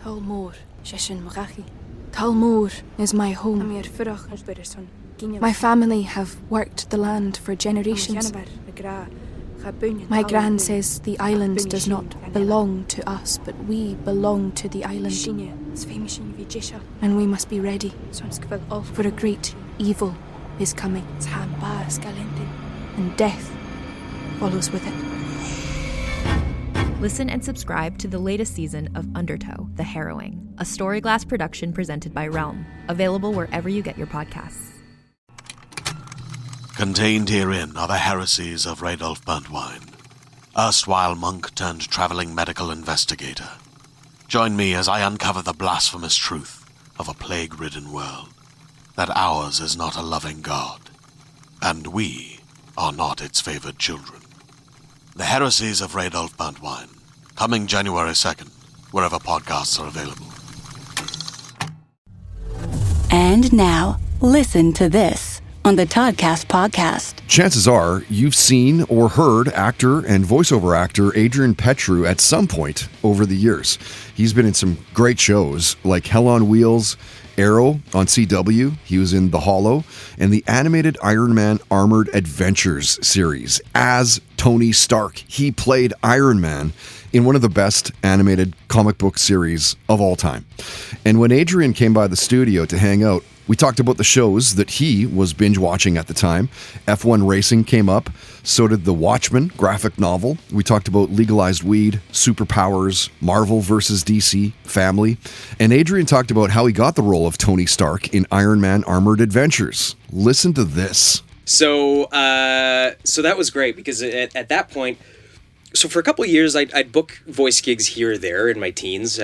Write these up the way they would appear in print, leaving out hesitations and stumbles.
Talmor, Shishin Magachi. Talmor is my home. My family have worked the land for generations. My gran says the island does not belong to us, but we belong to the island. And we must be ready, for a great evil is coming, and death follows with it. Listen and subscribe to the latest season of Undertow, The Harrowing, a Storyglass production presented by Realm, available wherever you get your podcasts. Contained herein are the heresies of Radolf Burntwine, erstwhile monk turned traveling medical investigator. Join me as I uncover the blasphemous truth of a plague-ridden world, that ours is not a loving God, and we are not its favored children. The Heresies of Radolf Burntwine, coming January 2nd, wherever podcasts are available. And now, listen to this on the Toddcast podcast. Chances are you've seen or heard actor and voiceover actor Adrian Petriw at some point over the years. He's been in some great shows like Hell on Wheels, Arrow on CW, he was in The Hollow, and the animated Iron Man Armored Adventures series as Tony Stark. He played Iron Man in one of the best animated comic book series of all time. And when Adrian came by the studio to hang out, we talked about the shows that he was binge watching at the time. F1 Racing came up, so did The Watchmen graphic novel. We talked about legalized weed, superpowers, Marvel versus DC, family. And Adrian talked about how he got the role of Tony Stark in Iron Man Armored Adventures. Listen to this. So that was great because at that point, so for a couple of years, I'd book voice gigs here or there in my teens.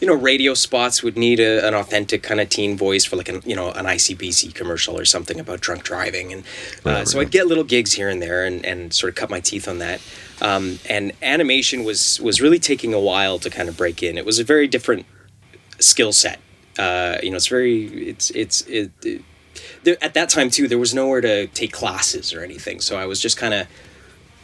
Radio spots would need an authentic kind of teen voice for like an ICBC commercial or something about drunk driving. And so I'd get little gigs here and there and sort of cut my teeth on that. And animation was really taking a while to kind of break in. It was a very different skill set. At that time too, there was nowhere to take classes or anything. So I was just kind of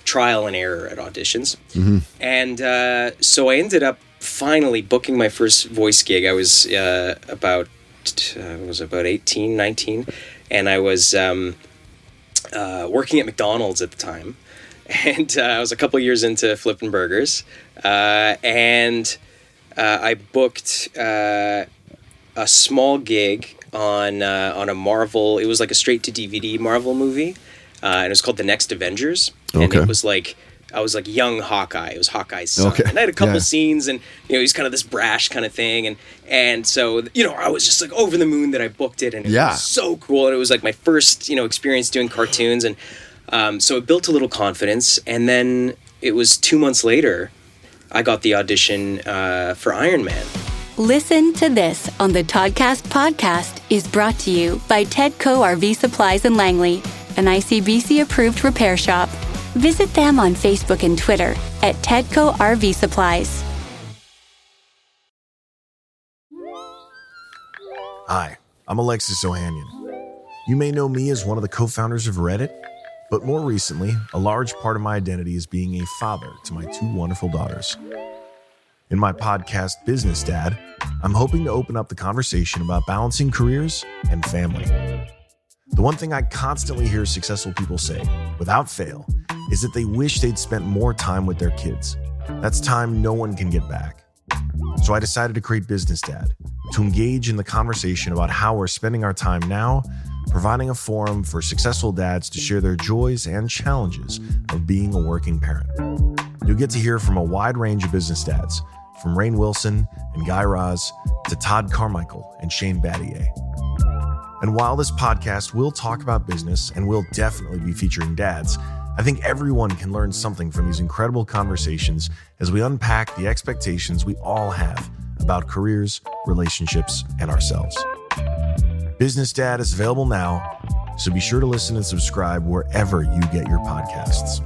trial and error at auditions. Mm-hmm. And so I ended up finally booking my first voice gig. I was about 18, 19, and I was working at McDonald's at the time, and I was a couple years into flipping burgers, and I booked a small gig on a Marvel. It was like a straight to DVD Marvel movie, and it was called The Next Avengers. And it was like, I was like young Hawkeye. It was Hawkeye's son. Okay. And I had a couple scenes, and he's kind of this brash kind of thing, and so I was just like over the moon that I booked it, and it was so cool. And it was like my first experience doing cartoons, and so it built a little confidence. And then it was 2 months later, I got the audition for Iron Man. Listen to this on the Toddcast podcast is brought to you by Tedco RV Supplies in Langley, an ICBC approved repair shop. Visit them on Facebook and Twitter at Tedco RV Supplies. Hi, I'm Alexis Ohanian. You may know me as one of the co-founders of Reddit, but more recently, a large part of my identity is being a father to my two wonderful daughters. In my podcast, Business Dad, I'm hoping to open up the conversation about balancing careers and family. The one thing I constantly hear successful people say, without fail, is that they wish they'd spent more time with their kids. That's time no one can get back. So I decided to create Business Dad, to engage in the conversation about how we're spending our time now, providing a forum for successful dads to share their joys and challenges of being a working parent. You'll get to hear from a wide range of business dads, from Rainn Wilson and Guy Raz to Todd Carmichael and Shane Battier. And while this podcast will talk about business and will definitely be featuring dads, I think everyone can learn something from these incredible conversations as we unpack the expectations we all have about careers, relationships, and ourselves. Business Dad is available now, so be sure to listen and subscribe wherever you get your podcasts.